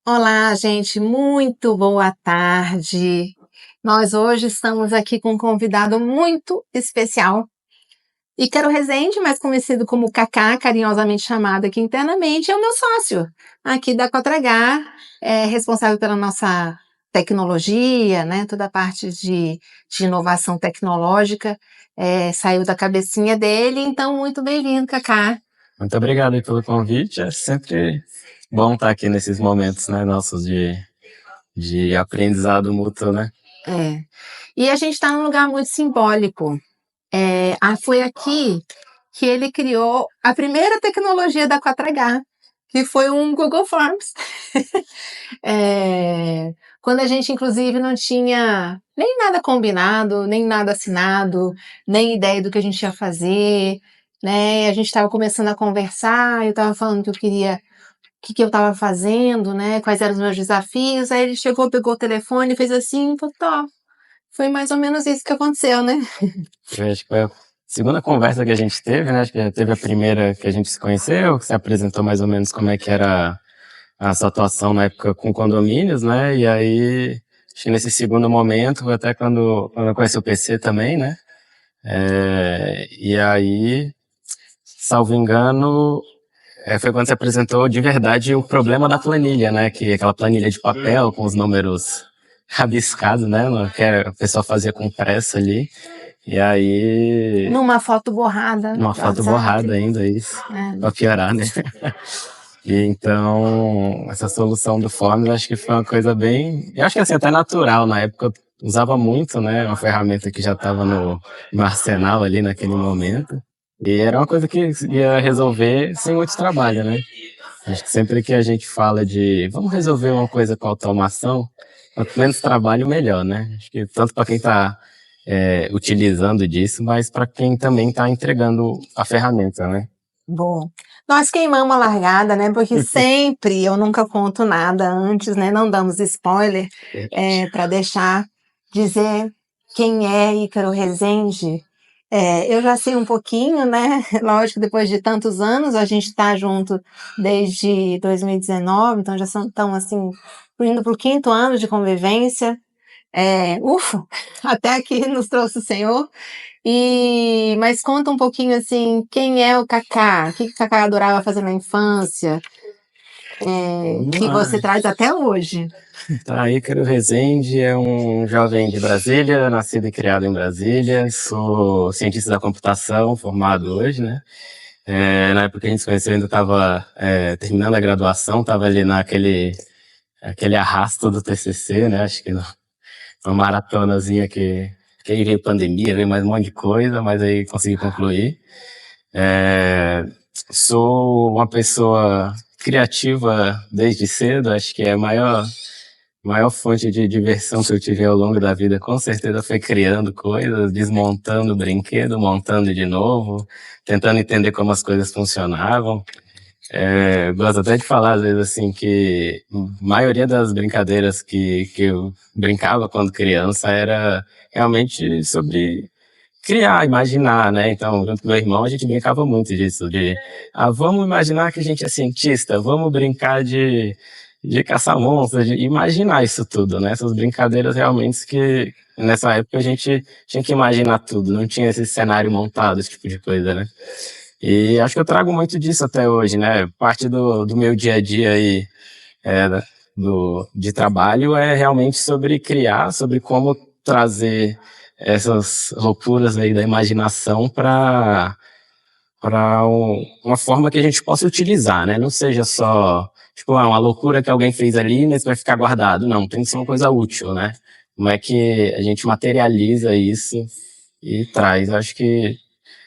Olá, gente, muito boa tarde. Nós hoje estamos aqui com um convidado muito especial. Ícaro Rezende, mais conhecido como Cacá, carinhosamente chamado aqui internamente, é o meu sócio aqui da 4H, responsável pela nossa tecnologia, né? Toda a parte de inovação tecnológica, saiu da cabecinha dele, então muito bem-vindo, Cacá. Muito obrigado aí pelo convite. É sempre bom estar aqui nesses momentos, né, nossos de aprendizado mútuo, né? É. E a gente está num lugar muito simbólico. Foi aqui que ele criou a primeira tecnologia da 4H, que foi um Google Forms. Quando a gente, inclusive, não tinha nem nada combinado, nem nada assinado, nem ideia do que a gente ia fazer, né? A gente estava começando a conversar, eu estava falando que eu queria, o que eu estava fazendo, né? Quais eram os meus desafios. Aí ele chegou, pegou o telefone, fez assim, falou, "Tó." Foi mais ou menos isso que aconteceu, né? Eu acho que foi a segunda conversa que a gente teve, né? Acho que teve a primeira que a gente se conheceu, que você apresentou mais ou menos como é que era a sua atuação na época com condomínios, né? E aí, acho que nesse segundo momento, foi até quando eu conheci o PC também, né? E aí, salvo engano, foi quando você apresentou de verdade o problema da planilha, né? Que é aquela planilha de papel com os números rabiscados, né? Que a pessoa fazia com pressa ali. E aí, Numa foto borrada numa do foto WhatsApp. borrada ainda, isso. É. Pra piorar, né? E então, essa solução do Forms, acho que foi uma coisa bem... Eu acho que assim, até natural. Na época eu usava muito, né? Uma ferramenta que já estava no arsenal ali naquele momento. E era uma coisa que ia resolver sem muito trabalho, né? Acho que sempre que a gente fala de vamos resolver uma coisa com automação, quanto menos trabalho, melhor, né? Acho que tanto para quem está utilizando disso, mas para quem também está entregando a ferramenta, né? Bom, nós queimamos a largada, né? Porque sempre eu nunca conto nada antes, né? Não damos spoiler, para deixar dizer quem é Ícaro Rezende. Eu já sei um pouquinho, né? Lógico, depois de tantos anos, a gente está junto desde 2019, então já estão assim, indo para o quinto ano de convivência. Ufa, até aqui nos trouxe o Senhor. Mas conta um pouquinho assim, quem é o Cacá? O que o Cacá adorava fazer na infância? Vamos Que lá. você traz até hoje. Tá, Ícaro Rezende é um jovem de Brasília, nascido e criado em Brasília. Sou cientista da computação, formado hoje, né? Na época que a gente se conheceu, eu ainda estava terminando a graduação, estava ali aquele arrasto do TCC, né? Acho que uma maratonazinha que aí veio pandemia, veio mais um monte de coisa, mas aí consegui concluir. Sou uma pessoa criativa desde cedo, acho que é a maior fonte de diversão que eu tive ao longo da vida, com certeza foi criando coisas, desmontando brinquedo, montando de novo, tentando entender como as coisas funcionavam. Gosto até de falar, às vezes, assim, que a maioria das brincadeiras que eu brincava quando criança era realmente sobre criar, imaginar, né? Então, junto com meu irmão, a gente brincava muito disso, vamos imaginar que a gente é cientista, vamos brincar de caçar monstros, de imaginar isso tudo, né? Essas brincadeiras realmente que, nessa época, a gente tinha que imaginar tudo, não tinha esse cenário montado, esse tipo de coisa, né? E acho que eu trago muito disso até hoje, né? Parte do meu dia a dia aí, é, de trabalho é realmente sobre criar, sobre como trazer essas loucuras aí da imaginação para uma forma que a gente possa utilizar, né? Não seja só, tipo, uma loucura que alguém fez ali, mas vai ficar guardado. Não, tem que ser uma coisa útil, né? Como é que a gente materializa isso e traz? Eu acho que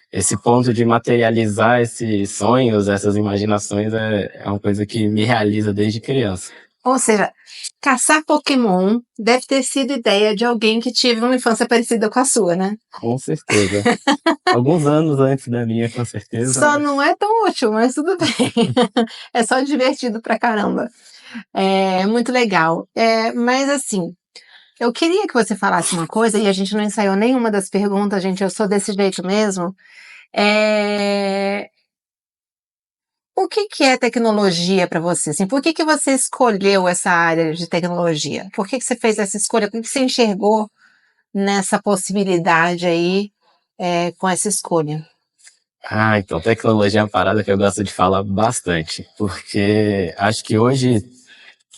esse ponto de materializar esses sonhos, essas imaginações, é uma coisa que me realiza desde criança. Ou seja, caçar Pokémon deve ter sido ideia de alguém que teve uma infância parecida com a sua, né? Com certeza. Alguns anos antes da minha, com certeza. Só não é tão útil, mas tudo bem. É só divertido pra caramba. É muito legal. Mas assim, eu queria que você falasse uma coisa, e a gente não ensaiou nenhuma das perguntas, gente, eu sou desse jeito mesmo. É, O que é tecnologia para você? Assim, por que você escolheu essa área de tecnologia? Por que você fez essa escolha? Por que você enxergou nessa possibilidade aí, com essa escolha? Então, tecnologia é uma parada que eu gosto de falar bastante, porque acho que hoje,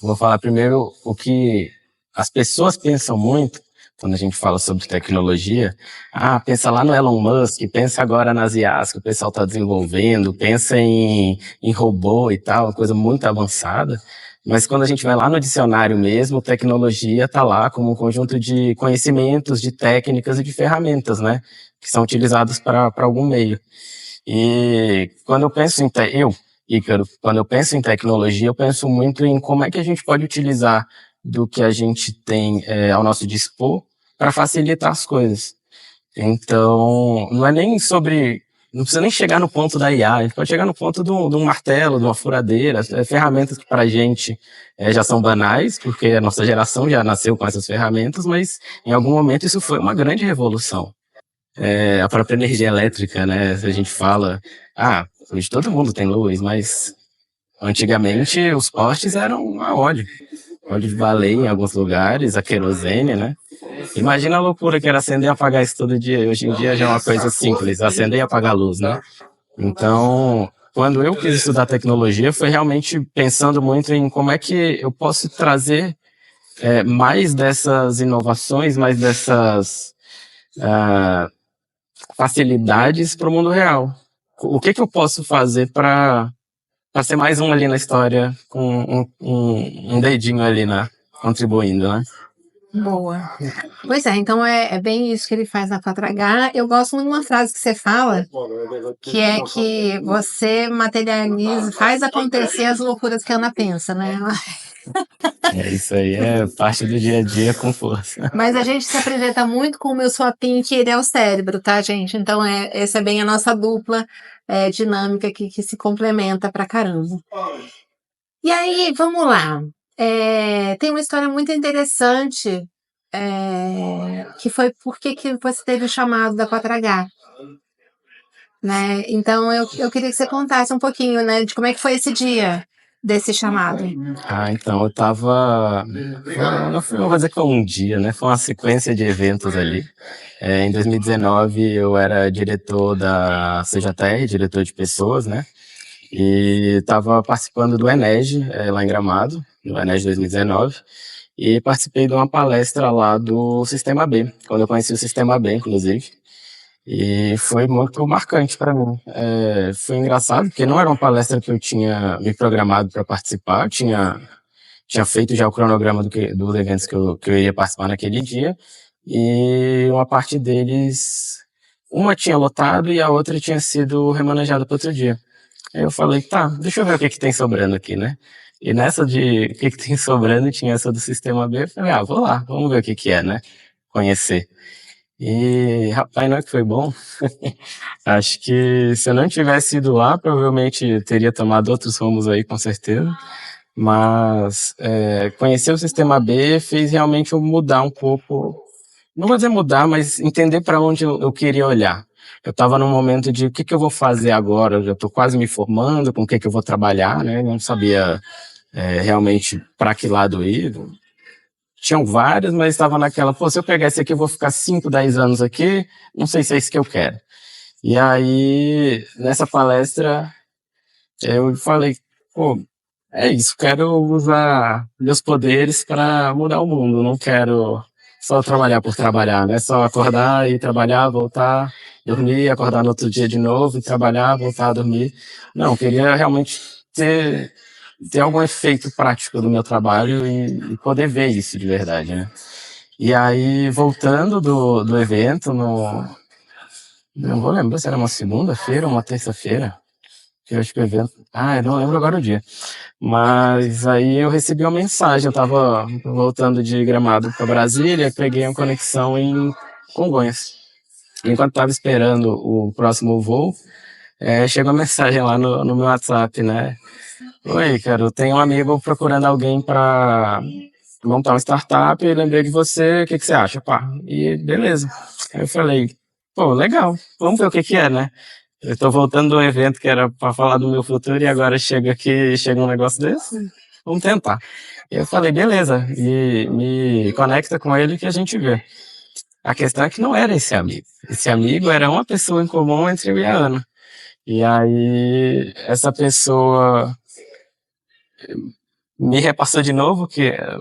vou falar primeiro o que as pessoas pensam muito quando a gente fala sobre tecnologia. Pensa lá no Elon Musk, pensa agora nas IAs que o pessoal está desenvolvendo, pensa em robô e tal, uma coisa muito avançada. Mas quando a gente vai lá no dicionário mesmo, tecnologia está lá como um conjunto de conhecimentos, de técnicas e de ferramentas, né? Que são utilizados para algum meio. E quando eu penso Ícaro, quando eu penso em tecnologia, eu penso muito em como é que a gente pode utilizar do que a gente tem ao nosso dispor para facilitar as coisas. Então, não é nem sobre... Não precisa nem chegar no ponto da IA, a gente pode chegar no ponto de um martelo, de uma furadeira, ferramentas que para a gente já são banais, porque a nossa geração já nasceu com essas ferramentas, mas em algum momento isso foi uma grande revolução. A própria energia elétrica, né? Se a gente fala, hoje todo mundo tem luz, mas antigamente os postes eram a óleo de baleia em alguns lugares, a querosene, né? Imagina a loucura que era acender e apagar isso todo dia. Hoje em dia já é uma coisa simples, acender e apagar a luz, né? Então, quando eu quis estudar tecnologia, foi realmente pensando muito em como é que eu posso trazer mais dessas inovações, mais dessas facilidades para o mundo real. O que eu posso fazer para ser mais um ali na história, com um dedinho ali, né? Contribuindo, né? Boa. Pois é, então é bem isso que ele faz na 4H. Eu gosto muito de uma frase que você fala, que é que você materializa, faz acontecer as loucuras que a Ana pensa, né? Isso aí é parte do dia a dia com força. Mas a gente se apresenta muito como eu sou a Pink e ele é o cérebro, tá, gente? Então essa é bem a nossa dupla dinâmica que se complementa pra caramba. E aí, vamos lá. Tem uma história muito interessante, que foi por que você teve o chamado da 4H, né? Então eu queria que você contasse um pouquinho, né, de como é que foi esse dia desse chamado. Então eu tava... Não vou dizer que foi um dia, né? Foi uma sequência de eventos ali. Em 2019 eu era diretor da CJR, diretor de pessoas, né? E estava participando do ENERGE, lá em Gramado, no ENERGE 2019, e participei de uma palestra lá do Sistema B, quando eu conheci o Sistema B, inclusive, e foi muito marcante para mim. Foi engraçado, porque não era uma palestra que eu tinha me programado para participar, eu tinha feito já o cronograma dos eventos que eu iria participar naquele dia, e uma parte deles, uma tinha lotado e a outra tinha sido remanejada para outro dia. Aí eu falei, tá, deixa eu ver o que tem sobrando aqui, né? E nessa de o que tem sobrando, tinha essa do Sistema B, eu falei, vou lá, vamos ver o que é, né? Conhecer. E, rapaz, não é que foi bom? Acho que se eu não tivesse ido lá, provavelmente teria tomado outros rumos aí, com certeza. Mas conhecer o Sistema B fez realmente eu mudar um pouco, não vou dizer mudar, mas entender para onde eu queria olhar. Eu estava num momento de o que eu vou fazer agora, eu já estou quase me formando, com o que eu vou trabalhar, né? Eu não sabia realmente para que lado ir. Tinham vários, mas estava naquela, se eu pegar esse aqui, eu vou ficar 5, 10 anos aqui, não sei se é isso que eu quero. E aí, nessa palestra, eu falei, é isso, quero usar meus poderes para mudar o mundo, não quero só trabalhar por trabalhar, né? Só acordar e trabalhar, voltar, dormir, acordar no outro dia de novo e trabalhar, voltar a dormir. Não, queria realmente ter algum efeito prático do meu trabalho e poder ver isso de verdade, né? E aí, voltando do evento, não vou lembrar se era uma segunda-feira ou uma terça-feira, que eu acho que o evento... eu não lembro agora o dia. Mas aí eu recebi uma mensagem, eu estava voltando de Gramado para Brasília, peguei uma conexão em Congonhas. Enquanto estava esperando o próximo voo, chegou uma mensagem lá no meu WhatsApp, né? Oi, cara, eu tenho um amigo procurando alguém para montar uma startup, e lembrei de você, o que você acha? Pá, e beleza. Aí eu falei, legal, vamos ver o que é, né? eu tô voltando de um evento que era para falar do meu futuro e agora chega aqui, chega um negócio desse, vamos tentar. E eu falei, beleza, me conecta com ele que a gente vê. A questão é que não era esse amigo. Esse amigo era uma pessoa em comum entre eu e a Ana. E aí, essa pessoa me repassou de novo o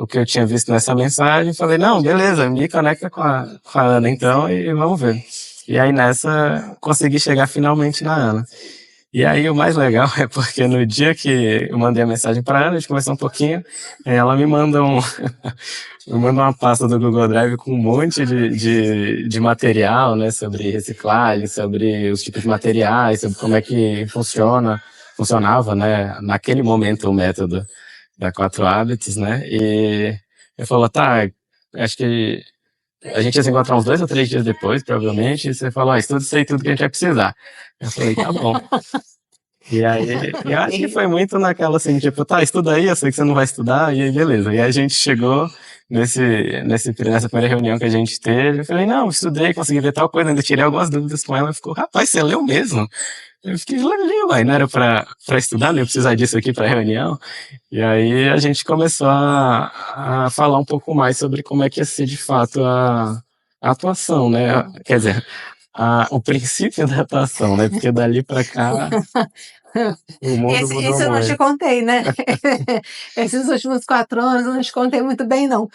que eu tinha visto nessa mensagem. Falei, não, beleza, me conecta com a Ana então e vamos ver. E aí nessa, consegui chegar finalmente na Ana. E aí o mais legal é porque no dia que eu mandei a mensagem para Ana, a gente conversou um pouquinho, ela me manda me manda uma pasta do Google Drive com um monte de material, né, sobre reciclagem, sobre os tipos de materiais, sobre como é que funcionava, né, naquele momento o método da 4 Hábitos, né, e eu falou, tá, acho que a gente ia se encontrar uns 2 ou 3 dias depois, provavelmente, e você falou, estuda isso aí tudo que a gente vai precisar. Eu falei, tá bom. E aí, eu acho que foi muito naquela assim, tipo, tá, estuda aí, eu sei que você não vai estudar, e aí beleza. E aí a gente chegou nessa primeira reunião que a gente teve, eu falei, não, estudei, consegui ver tal coisa, ainda tirei algumas dúvidas com ela, ficou, rapaz, você leu mesmo? Eu fiquei, li, uai, não era pra estudar, não ia precisar disso aqui pra reunião. E aí a gente começou a falar um pouco mais sobre como é que ia ser de fato a atuação, né? Quer dizer, o princípio da atuação, né? Porque dali pra cá o mundo Esse, mudou esse eu não te muito. contei, né? Esses últimos 4 anos eu não te contei muito bem, não.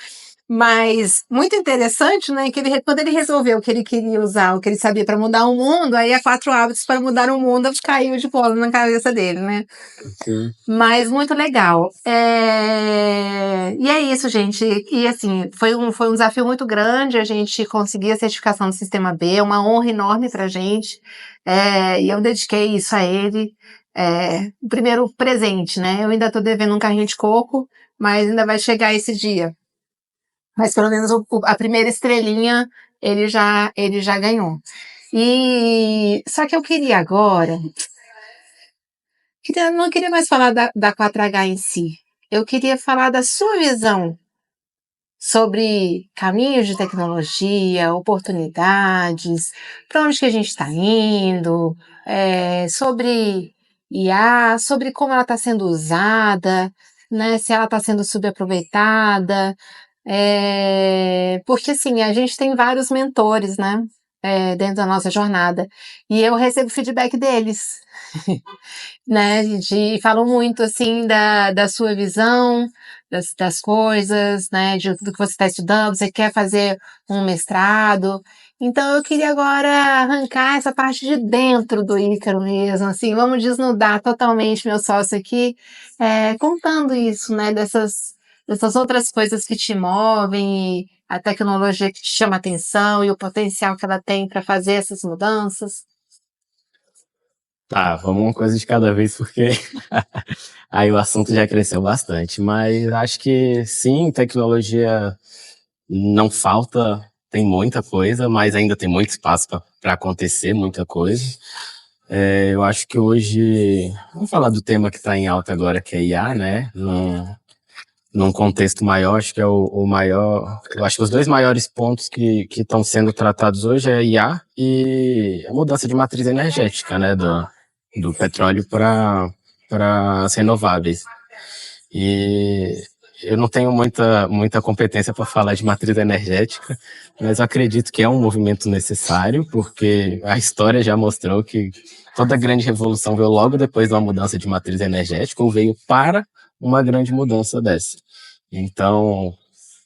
Mas muito interessante, né? Que quando ele resolveu que ele queria usar o que ele sabia para mudar o mundo, aí a 4 Hábitos para Mudar o Mundo caiu de bola na cabeça dele, né? Sim. Mas muito legal. E é isso, gente. E assim, foi um desafio muito grande a gente conseguir a certificação do Sistema B, uma honra enorme pra gente. E eu dediquei isso a ele. O primeiro presente, né? Eu ainda tô devendo um carrinho de coco, mas ainda vai chegar esse dia. Mas pelo menos a primeira estrelinha ele já ganhou. E só que eu queria agora, não queria mais falar da 4H em si. Eu queria falar da sua visão sobre caminhos de tecnologia, oportunidades, para onde que a gente está indo, sobre IA, sobre como ela está sendo usada, né, se ela está sendo subaproveitada, porque assim, a gente tem vários mentores, né, dentro da nossa jornada, e eu recebo feedback deles, né, falam muito assim da sua visão, das coisas, né, do que você está estudando, você quer fazer um mestrado. Então eu queria agora arrancar essa parte de dentro do Ícaro mesmo, assim, vamos desnudar totalmente meu sócio aqui, contando isso, né, dessas outras coisas que te movem, e a tecnologia que te chama a atenção e o potencial que ela tem para fazer essas mudanças. Tá, vamos uma coisa de cada vez, porque aí o assunto já cresceu bastante. Mas acho que sim, tecnologia não falta, tem muita coisa, mas ainda tem muito espaço para acontecer, muita coisa. Eu acho que hoje, vamos falar do tema que está em alta agora, que é IA, né? Num contexto maior, acho que é o maior. Eu acho que os 2 maiores pontos que estão sendo tratados hoje é IA e a mudança de matriz energética, né? Do petróleo para as renováveis. E eu não tenho muita competência para falar de matriz energética, mas eu acredito que é um movimento necessário, porque a história já mostrou que toda grande revolução veio logo depois de uma mudança de matriz energética, ou veio para uma grande mudança dessa. Então,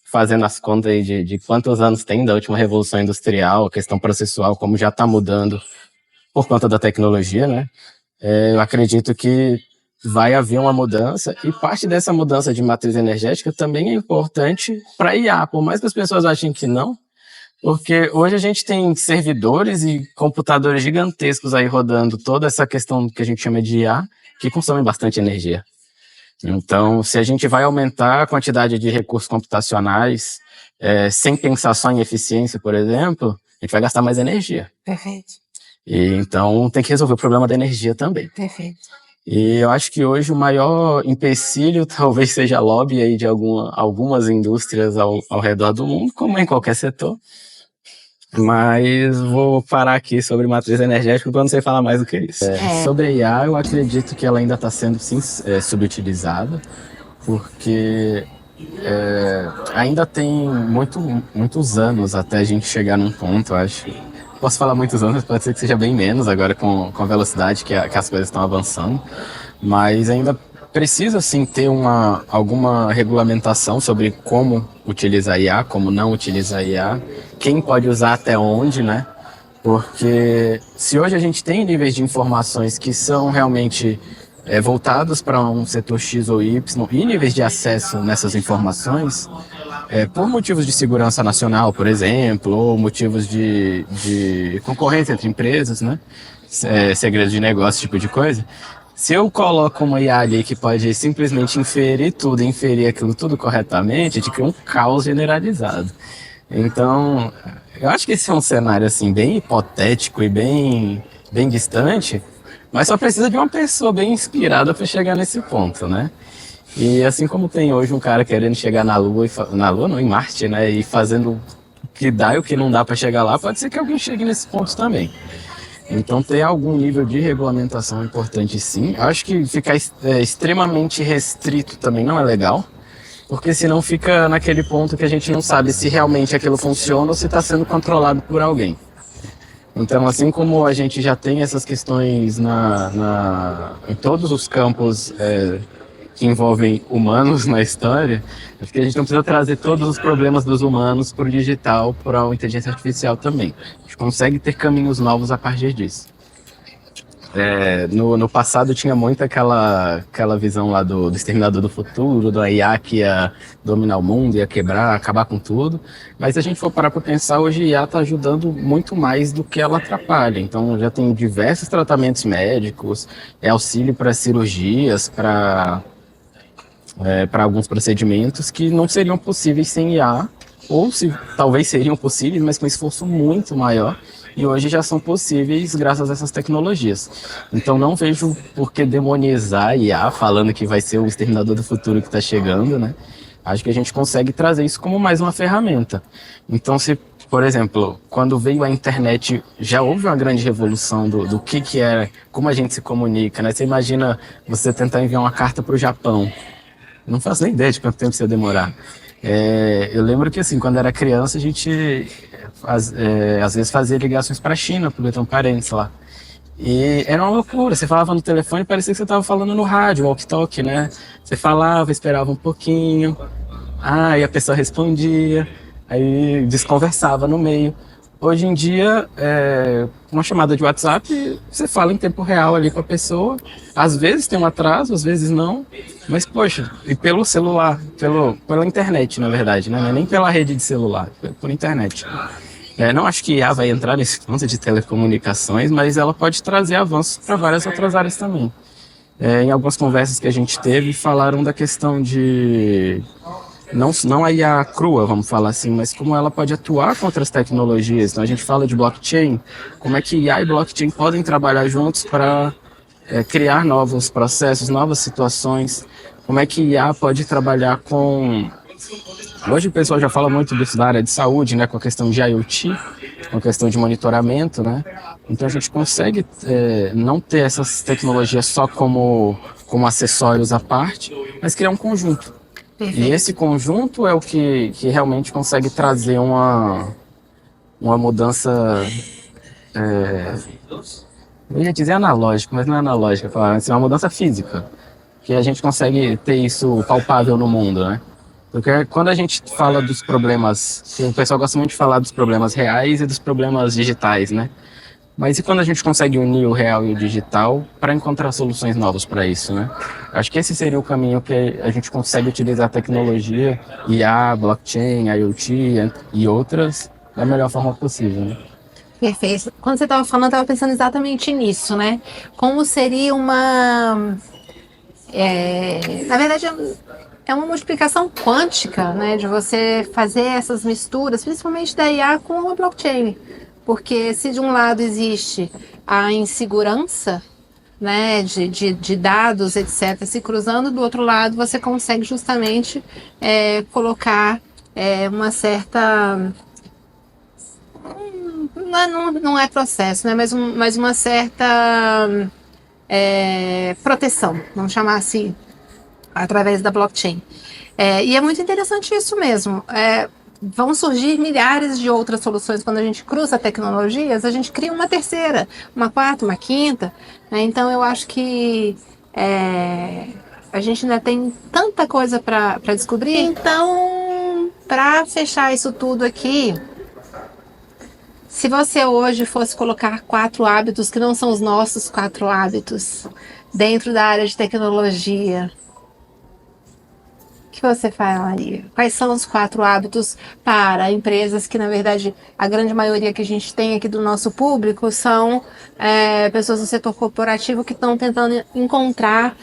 fazendo as contas aí de quantos anos tem da última revolução industrial, a questão processual, como já está mudando por conta da tecnologia, né? Eu acredito que vai haver uma mudança, e parte dessa mudança de matriz energética também é importante para IA, por mais que as pessoas achem que não, porque hoje a gente tem servidores e computadores gigantescos aí rodando toda essa questão que a gente chama de IA, que consomem bastante energia. Então, se a gente vai aumentar a quantidade de recursos computacionais, sem pensar só em eficiência, por exemplo, a gente vai gastar mais energia. Perfeito. E, então, tem que resolver o problema da energia também. Perfeito. E eu acho que hoje o maior empecilho talvez seja lobby aí de algumas indústrias ao redor do mundo, como em qualquer setor. Mas vou parar aqui sobre matriz energética porque eu não sei falar mais do que isso. Sobre a IA, eu acredito que ela ainda está sendo sim, subutilizada, porque ainda tem muitos anos até a gente chegar num ponto, eu acho. Posso falar muitos anos, pode ser que seja bem menos agora com a velocidade que as coisas estão avançando, mas ainda precisa sim ter alguma regulamentação sobre como utilizar IA, como não utilizar IA, quem pode usar até onde, né? Porque se hoje a gente tem níveis de informações que são realmente voltados para um setor X ou Y e níveis de acesso nessas informações, por motivos de segurança nacional, por exemplo, ou motivos de concorrência entre empresas, né? Segredo de negócio, esse tipo de coisa. Se eu coloco uma IA ali que pode simplesmente inferir aquilo tudo corretamente, a gente cria um caos generalizado. Então, eu acho que esse é um cenário assim bem hipotético e bem distante, mas só precisa de uma pessoa bem inspirada para chegar nesse ponto, né? E assim como tem hoje um cara querendo chegar na Lua, na Lua não, em Marte, né? E fazendo o que dá e o que não dá para chegar lá, pode ser que alguém chegue nesse ponto também. Então ter algum nível de regulamentação é importante sim. Eu acho que ficar extremamente restrito também não é legal, porque senão fica naquele ponto que a gente não sabe se realmente aquilo funciona ou se está sendo controlado por alguém. Então, assim como a gente já tem essas questões em todos os campos que envolvem humanos na história, acho que a gente não precisa trazer todos os problemas dos humanos para o digital, para a inteligência artificial também. A gente consegue ter caminhos novos a partir disso. No passado tinha muito aquela visão lá do Exterminador do Futuro, da IA que ia dominar o mundo, ia quebrar, acabar com tudo. Mas se a gente for parar para pensar, hoje a IA está ajudando muito mais do que ela atrapalha. Então já tem diversos tratamentos médicos, auxílio para cirurgias, para alguns procedimentos que não seriam possíveis sem IA, ou talvez seriam possíveis, mas com esforço muito maior, e hoje já são possíveis graças a essas tecnologias. Então não vejo por que demonizar a IA, falando que vai ser o exterminador do futuro que está chegando, né? Acho que a gente consegue trazer isso como mais uma ferramenta. Então, se, por exemplo, quando veio a internet, já houve uma grande revolução do que é, como a gente se comunica, né? Você imagina você tentar enviar uma carta para o Japão. Não faço nem ideia de quanto tempo isso ia demorar. Eu lembro que, assim, quando era criança, a gente às vezes fazia ligações para a China, porque eu tenho parentes lá. E era uma loucura. Você falava no telefone e parecia que você estava falando no rádio, walkie-talkie, né? Você falava, esperava um pouquinho, aí a pessoa respondia, aí desconversava no meio. Hoje em dia, uma chamada de WhatsApp, você fala em tempo real ali com a pessoa. Às vezes tem um atraso, às vezes não. Mas, poxa, e pelo celular, pela internet, na verdade, né? Não é nem pela rede de celular, por internet. Não acho que IA vai entrar nesse ponto de telecomunicações, mas ela pode trazer avanços para várias outras áreas também. Em algumas conversas que a gente teve, falaram da questão de não a IA crua, vamos falar assim, mas como ela pode atuar com outras tecnologias. Então a gente fala de blockchain, como é que IA e blockchain podem trabalhar juntos para criar novos processos, novas situações, como é que IA pode trabalhar com... Hoje o pessoal já fala muito disso na área de saúde, né, com a questão de IoT, com a questão de monitoramento, né? Então a gente consegue não ter essas tecnologias só como acessórios à parte, mas criar um conjunto. Perfeito. E esse conjunto é o que realmente consegue trazer uma mudança, eu ia dizer analógica, mas não é analógica, é uma mudança física, que a gente consegue ter isso palpável no mundo, né? Porque quando a gente fala dos problemas, o pessoal gosta muito de falar dos problemas reais e dos problemas digitais, né? Mas e quando a gente consegue unir o real e o digital para encontrar soluções novas para isso, né? Acho que esse seria o caminho que a gente consegue utilizar a tecnologia, IA, blockchain, IoT e outras da melhor forma possível, né? Perfeito. Quando você estava falando, eu estava pensando exatamente nisso, né? Como seria na verdade, é uma multiplicação quântica, né? De você fazer essas misturas, principalmente da IA com a blockchain. Porque se de um lado existe a insegurança, né, de dados, etc., se cruzando, do outro lado você consegue justamente colocar uma certa... não é processo, né? Mas uma certa proteção, vamos chamar assim, através da blockchain. E é muito interessante isso mesmo. Vão surgir milhares de outras soluções. Quando a gente cruza tecnologias, a gente cria uma terceira, uma quarta, uma quinta, né? Então eu acho que a gente ainda tem tanta coisa para descobrir. Então, para fechar isso tudo aqui, se você hoje fosse colocar 4 hábitos que não são os nossos 4 hábitos dentro da área de tecnologia, o que você falaria? Quais são os 4 hábitos para empresas que, na verdade, a grande maioria que a gente tem aqui do nosso público são pessoas do setor corporativo que estão tentando encontrar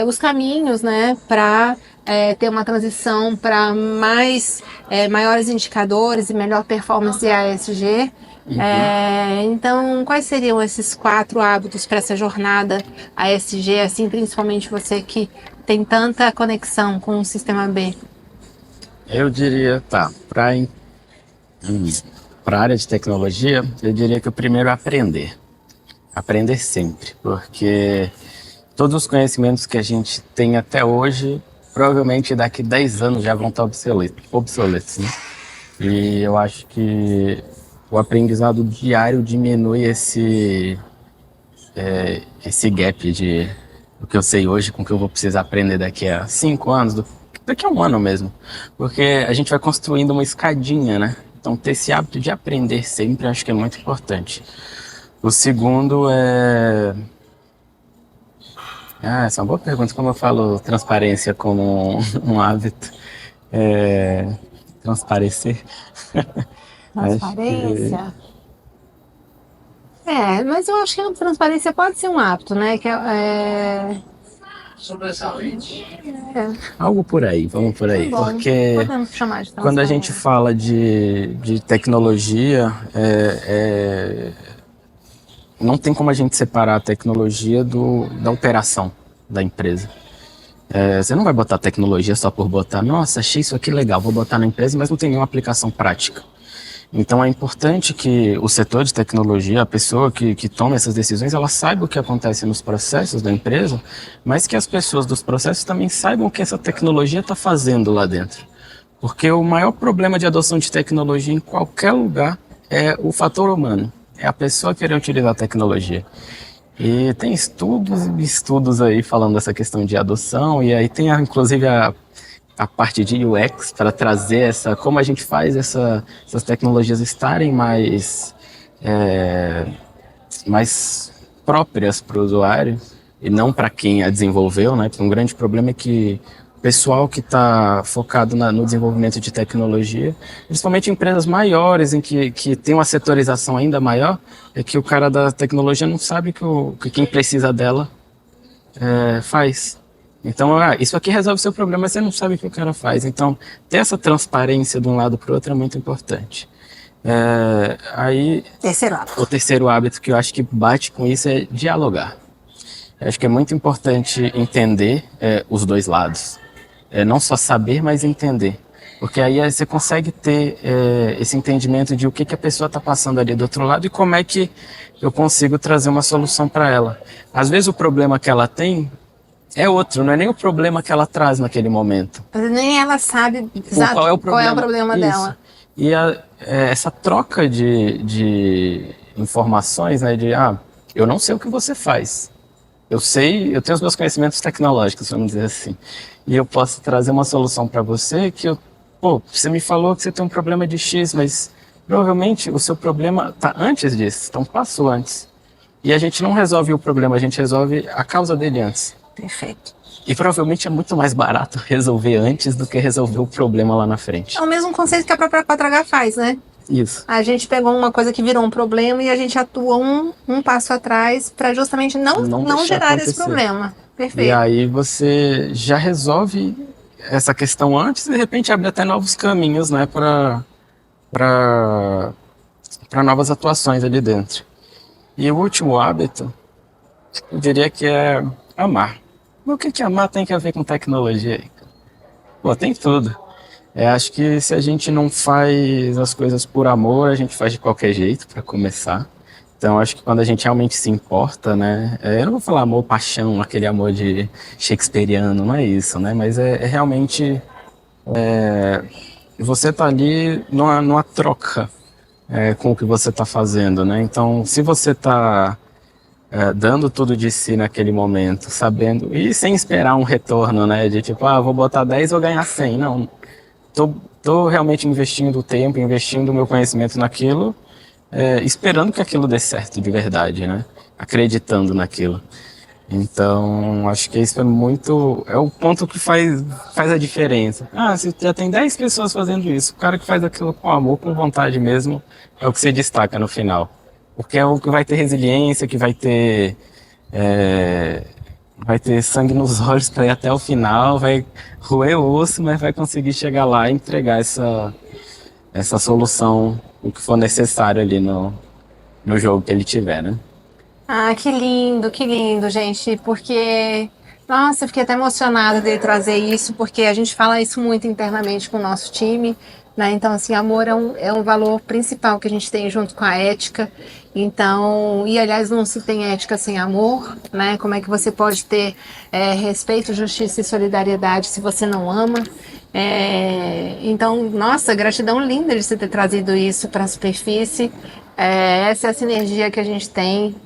os caminhos, né, para ter uma transição para maiores indicadores e melhor performance de ASG. Então, quais seriam esses 4 hábitos para essa jornada ASG, assim, principalmente você que tem tanta conexão com o sistema B? Eu diria, para a área de tecnologia, eu diria que o primeiro é aprender. Aprender sempre, porque todos os conhecimentos que a gente tem até hoje, provavelmente daqui 10 anos já vão estar obsoletos, né? E eu acho que o aprendizado diário diminui esse gap do que eu sei hoje com o que eu vou precisar aprender daqui a 5 anos, daqui a 1 ano mesmo. Porque a gente vai construindo uma escadinha, né? Então ter esse hábito de aprender sempre acho que é muito importante. O segundo essa é uma boa pergunta. Como eu falo transparência como um hábito? Transparecer. Transparência? Mas eu acho que a transparência pode ser um hábito, né? Algo por aí, vamos por aí. Bom, porque podemos chamar de quando a gente fala de tecnologia, não tem como a gente separar a tecnologia da operação da empresa. Você não vai botar tecnologia só por botar, nossa, achei isso aqui legal, vou botar na empresa, mas não tem nenhuma aplicação prática. Então é importante que o setor de tecnologia, a pessoa que toma essas decisões, ela saiba o que acontece nos processos da empresa, mas que as pessoas dos processos também saibam o que essa tecnologia está fazendo lá dentro. Porque o maior problema de adoção de tecnologia em qualquer lugar é o fator humano, é a pessoa querer utilizar a tecnologia. E tem estudos aí falando dessa questão de adoção, e aí tem inclusive a parte de UX para trazer como a gente faz essas tecnologias estarem mais próprias para o usuário e não para quem a desenvolveu, né? Porque um grande problema é que o pessoal que está focado no desenvolvimento de tecnologia, principalmente em empresas maiores, em que tem uma setorização ainda maior, é que o cara da tecnologia não sabe que quem precisa dela faz. Então, isso aqui resolve o seu problema, mas você não sabe o que o cara faz. Então, ter essa transparência de um lado para o outro é muito importante. Terceiro hábito. O terceiro hábito que eu acho que bate com isso é dialogar. Eu acho que é muito importante entender os dois lados. Não só saber, mas entender. Porque aí você consegue ter esse entendimento de o que a pessoa está passando ali do outro lado e como é que eu consigo trazer uma solução para ela. Às vezes o problema que ela tem é outro, não é nem o problema que ela traz naquele momento. Nem ela sabe exato qual é o problema dela. E essa troca de informações, né, eu não sei o que você faz. Eu tenho os meus conhecimentos tecnológicos, vamos dizer assim. E eu posso trazer uma solução para você você me falou que você tem um problema de X, mas provavelmente o seu problema está antes disso, então passou antes. E a gente não resolve o problema, a gente resolve a causa dele antes. Perfeito. E provavelmente é muito mais barato resolver antes do que resolver o problema lá na frente. É o mesmo conceito que a própria 4H faz, né? Isso. A gente pegou uma coisa que virou um problema e a gente atua um passo atrás para justamente não gerar esse problema. Perfeito. E aí você já resolve essa questão antes e de repente abre até novos caminhos, né, para novas atuações ali dentro. E o último hábito, eu diria que é amar. Mas o que amar tem a ver com tecnologia aí? Pô, tem tudo. Acho que se a gente não faz as coisas por amor, a gente faz de qualquer jeito para começar. Então, acho que quando a gente realmente se importa, né? Eu não vou falar amor, paixão, aquele amor de shakespeariano, não é isso, né? Mas é realmente você tá ali numa troca com o que você tá fazendo, né? Então, se você tá dando tudo de si naquele momento, sabendo, e sem esperar um retorno, né? De tipo, vou botar 10 vou ganhar 100. Não, tô realmente investindo o tempo, investindo o meu conhecimento naquilo, esperando que aquilo dê certo de verdade, né? Acreditando naquilo. Então, acho que isso é o ponto que faz a diferença. Se já tem 10 pessoas fazendo isso, o cara que faz aquilo com amor, com vontade mesmo, é o que se destaca no final. Porque é o que vai ter resiliência, que é, vai ter sangue nos olhos para ir até o final, vai roer o osso, mas vai conseguir chegar lá e entregar essa solução, o que for necessário ali no jogo que ele tiver, né? Ah, que lindo, gente, porque, nossa, eu fiquei até emocionada de trazer isso, porque a gente fala isso muito internamente com o nosso time, né? Então, assim, amor é um valor principal que a gente tem junto com a ética. Então, e aliás, não se tem ética sem amor, né? Como é que você pode ter respeito, justiça e solidariedade se você não ama? Então, nossa, gratidão linda de você ter trazido isso para a superfície. Essa é a sinergia que a gente tem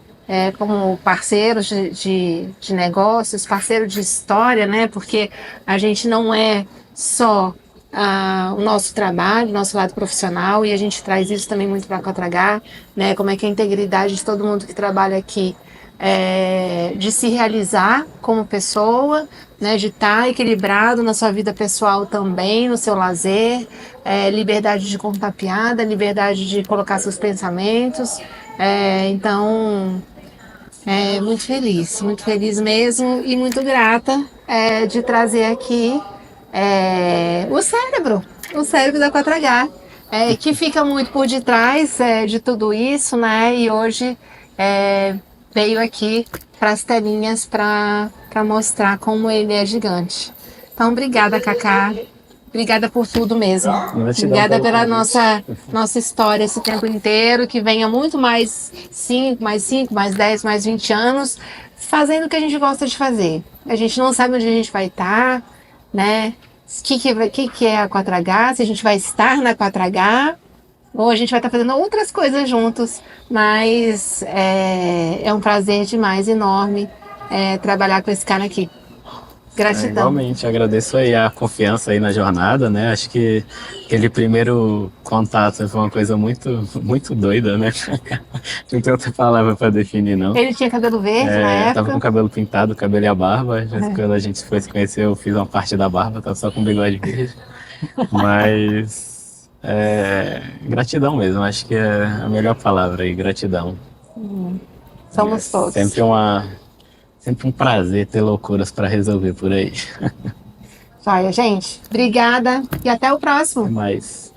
como parceiros de negócios, parceiro de história, né? Porque a gente não é só o nosso trabalho, o nosso lado profissional, e a gente traz isso também muito para a Cotragá, né? Como é que a integridade de todo mundo que trabalha aqui de se realizar como pessoa, né, de estar equilibrado na sua vida pessoal também, no seu lazer, liberdade de contar piada, liberdade de colocar seus pensamentos. Então, muito feliz mesmo e muito grata de trazer aqui o cérebro da 4H, que fica muito por detrás de tudo isso, né? E hoje veio aqui para as telinhas para mostrar como ele é gigante. Então, obrigada, Cacá. Obrigada por tudo mesmo. Obrigada pela nossa história esse tempo inteiro, que venha muito mais 5, mais 5, mais 10, mais 20 anos, fazendo o que a gente gosta de fazer. A gente não sabe onde a gente vai estar, né? O que é a 4H, se a gente vai estar na 4H, ou a gente vai estar fazendo outras coisas juntos, mas é um prazer demais, enorme, trabalhar com esse cara aqui. Gratidão. Igualmente, agradeço aí a confiança aí na jornada, né? Acho que aquele primeiro contato foi uma coisa muito doida, né? Não tem outra palavra para definir, não. Ele tinha cabelo verde na época. Tava com o cabelo pintado, o cabelo e a barba. Quando a gente foi se conhecer, eu fiz uma parte da barba, tava só com o bigode verde. Mas gratidão mesmo, acho que é a melhor palavra aí, gratidão. Somos todos. Sempre um prazer ter loucuras para resolver por aí. Joia, gente. Obrigada e até o próximo. Até mais.